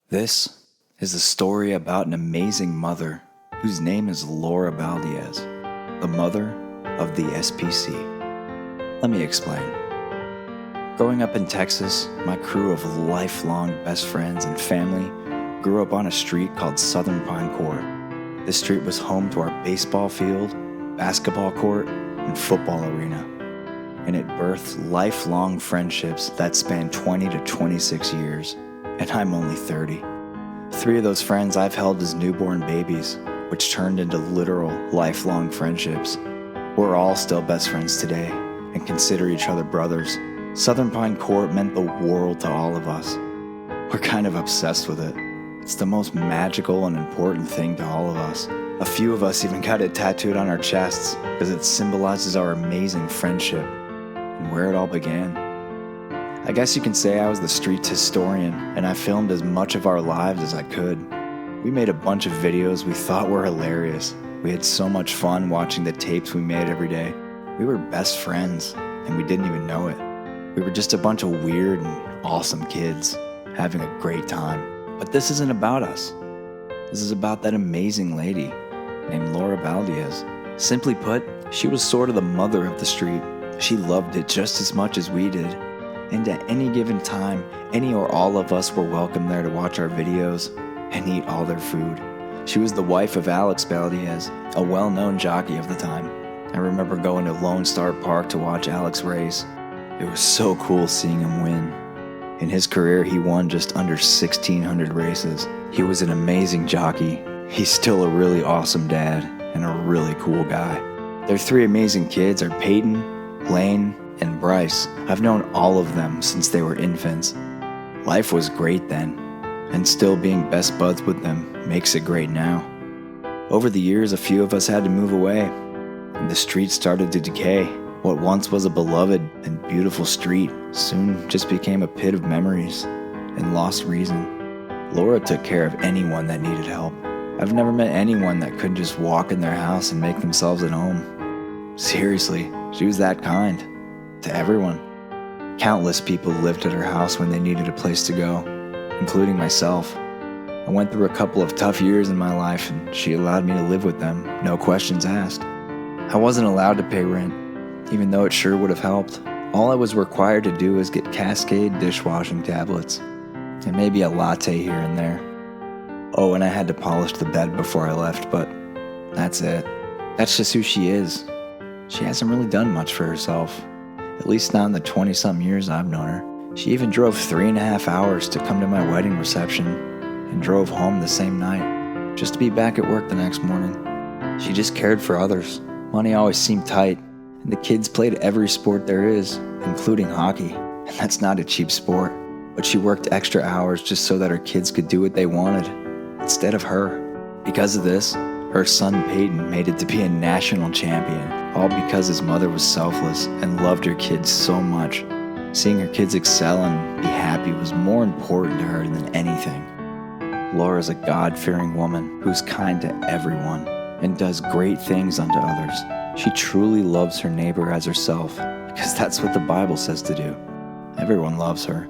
This is a story about an amazing mother whose name is Laura Valdez, the mother of the SPC. Let me explain. Growing up in Texas, my crew of lifelong best friends and family grew up on a street called Southern Pine Court. This street was home to our baseball field, basketball court, and football arena. And it birthed lifelong friendships that spanned 20 to 26 years. And I'm only 30. 3 of those friends I've held as newborn babies, which turned into literal lifelong friendships. We're all still best friends today and consider each other brothers. Southern Pine Court meant the world to all of us. We're kind of obsessed with it. It's the most magical and important thing to all of us. A few of us even got it tattooed on our chests because it symbolizes our amazing friendship and where it all began. I guess you can say I was the street's historian, and I filmed as much of our lives as I could. We made a bunch of videos we thought were hilarious. We had so much fun watching the tapes we made every day. We were best friends, and we didn't even know it. We were just a bunch of weird and awesome kids, having a great time. But this isn't about us. This is about that amazing lady named Laura Valdez. Simply put, she was sort of the mother of the street. She loved it just as much as we did. And at any given time, any or all of us were welcome there to watch our videos and eat all their food. She was the wife of Alex Valdez, a well-known jockey of the time. I remember going to Lone Star Park to watch Alex race. It was so cool seeing him win. In his career, he won just under 1,600 races. He was an amazing jockey. He's still a really awesome dad and a really cool guy. Their 3 amazing kids are Peyton, Lane, and Bryce. I've known all of them since they were infants. Life was great then, and still being best buds with them makes it great now. Over the years, a few of us had to move away, and the street started to decay. What once was a beloved and beautiful street soon just became a pit of memories and lost reason. Laura took care of anyone that needed help. I've never met anyone that couldn't just walk in their house and make themselves at home. Seriously, she was that kind. To everyone. Countless people lived at her house when they needed a place to go, including myself. I went through a couple of tough years in my life, and she allowed me to live with them, no questions asked. I wasn't allowed to pay rent, even though it sure would have helped. All I was required to do was get Cascade dishwashing tablets, and maybe a latte here and there. Oh, and I had to polish the bed before I left, but that's it. That's just who she is. She hasn't really done much for herself. At least not in the 20-something years I've known her. She even drove 3.5 hours to come to my wedding reception and drove home the same night, just to be back at work the next morning. She just cared for others. Money always seemed tight, and the kids played every sport there is, including hockey. And that's not a cheap sport. But she worked extra hours just so that her kids could do what they wanted, instead of her. Because of this, her son Peyton made it to be a national champion, all because his mother was selfless and loved her kids so much. Seeing her kids excel and be happy was more important to her than anything. Laura's a God-fearing woman who's kind to everyone and does great things unto others. She truly loves her neighbor as herself, because that's what the Bible says to do. Everyone loves her.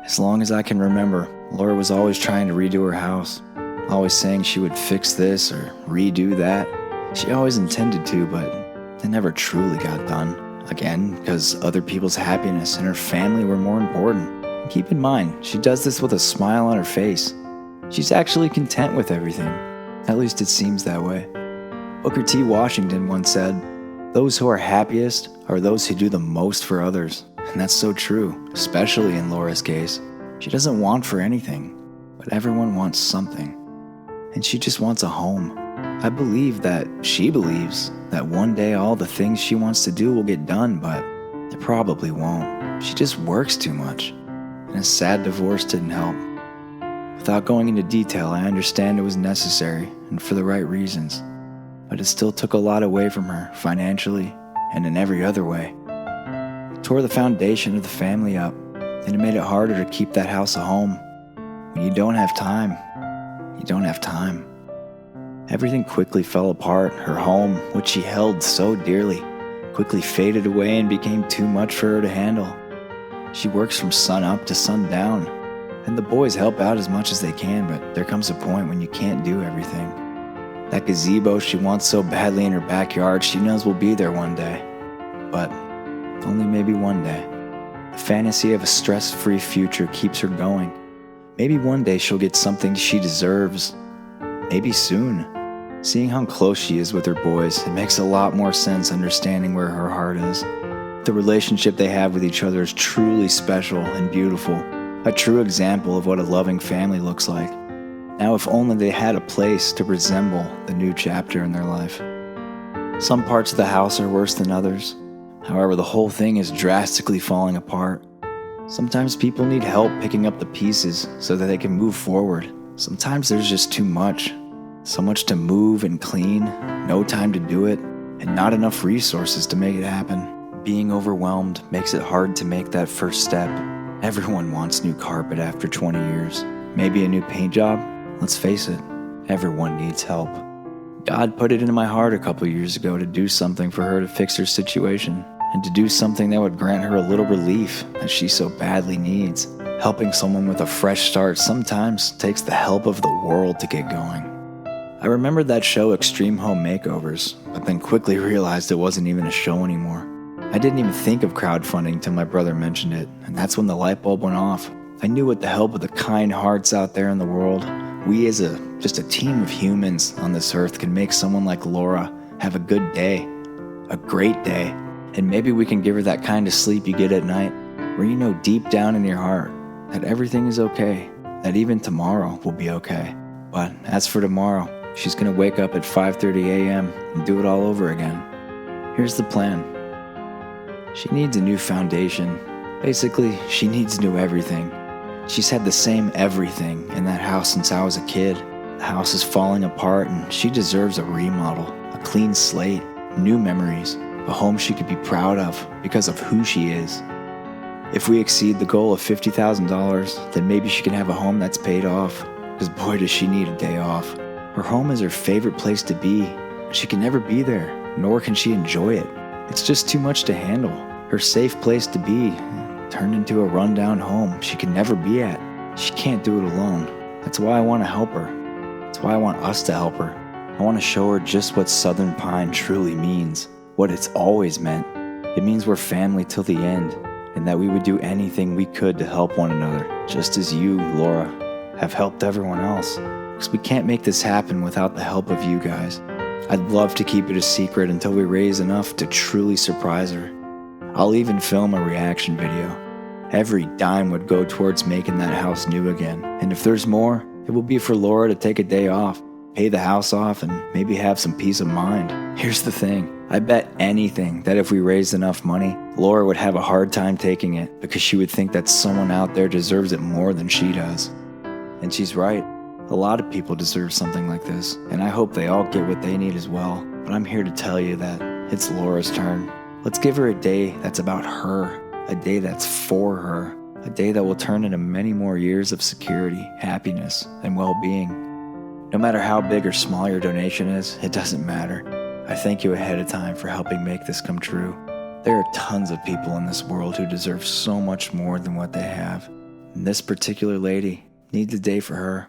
As long as I can remember, Laura was always trying to redo her house, always saying she would fix this or redo that. She always intended to, but it never truly got done. Again, because other people's happiness and her family were more important. And keep in mind, she does this with a smile on her face. She's actually content with everything. At least it seems that way. Booker T. Washington once said, "Those who are happiest are those who do the most for others." And that's so true, especially in Laura's case. She doesn't want for anything, but everyone wants something. And she just wants a home. I believe that she believes that one day all the things she wants to do will get done, but it probably won't. She just works too much, and a sad divorce didn't help. Without going into detail, I understand it was necessary and for the right reasons, but it still took a lot away from her financially and in every other way. It tore the foundation of the family up, and it made it harder to keep that house a home. When you don't have time, you don't have time. Everything quickly fell apart. Her home, which she held so dearly, quickly faded away and became too much for her to handle. She works from sun up to sun down. And the boys help out as much as they can, but there comes a point when you can't do everything. That gazebo she wants so badly in her backyard, she knows will be there one day. But only maybe one day. The fantasy of a stress-free future keeps her going. Maybe one day she'll get something she deserves. Maybe soon. Seeing how close she is with her boys, it makes a lot more sense understanding where her heart is. The relationship they have with each other is truly special and beautiful, a true example of what a loving family looks like. Now, if only they had a place to resemble the new chapter in their life. Some parts of the house are worse than others. However, the whole thing is drastically falling apart. Sometimes people need help picking up the pieces so that they can move forward. Sometimes there's just too much. So much to move and clean, no time to do it, and not enough resources to make it happen. Being overwhelmed makes it hard to make that first step. Everyone wants new carpet after 20 years. Maybe a new paint job? Let's face it, everyone needs help. God put it into my heart a couple years ago to do something for her to fix her situation, and to do something that would grant her a little relief that she so badly needs. Helping someone with a fresh start sometimes takes the help of the world to get going. I remembered that show Extreme Home Makeovers, but then quickly realized it wasn't even a show anymore. I didn't even think of crowdfunding till my brother mentioned it, and that's when the light bulb went off. I knew with the help of the kind hearts out there in the world, we as just a team of humans on this earth can make someone like Laura have a good day, a great day, and maybe we can give her that kind of sleep you get at night, where you know deep down in your heart that everything is okay, that even tomorrow will be okay. But as for tomorrow, she's gonna wake up at 5:30 a.m. and do it all over again. Here's the plan. She needs a new foundation. Basically, she needs new everything. She's had the same everything in that house since I was a kid. The house is falling apart and she deserves a remodel, a clean slate, new memories, a home she could be proud of because of who she is. If we exceed the goal of $50,000, then maybe she can have a home that's paid off, because boy does she need a day off. Her home is her favorite place to be. She can never be there, nor can she enjoy it. It's just too much to handle. Her safe place to be turned into a rundown home she can never be at. She can't do it alone. That's why I want to help her. That's why I want us to help her. I want to show her just what Southern Pine truly means, what it's always meant. It means we're family till the end, and that we would do anything we could to help one another, just as you, Laura, have helped everyone else. Because we can't make this happen without the help of you guys. I'd love to keep it a secret until we raise enough to truly surprise her. I'll even film a reaction video. Every dime would go towards making that house new again. And if there's more, it will be for Laura to take a day off, pay the house off, and maybe have some peace of mind. Here's the thing. I bet anything that if we raised enough money, Laura would have a hard time taking it because she would think that someone out there deserves it more than she does. And she's right. A lot of people deserve something like this, and I hope they all get what they need as well. But I'm here to tell you that it's Laura's turn. Let's give her a day that's about her, a day that's for her, a day that will turn into many more years of security, happiness, and well-being. No matter how big or small your donation is, it doesn't matter. I thank you ahead of time for helping make this come true. There are tons of people in this world who deserve so much more than what they have. And this particular lady needs a day for her.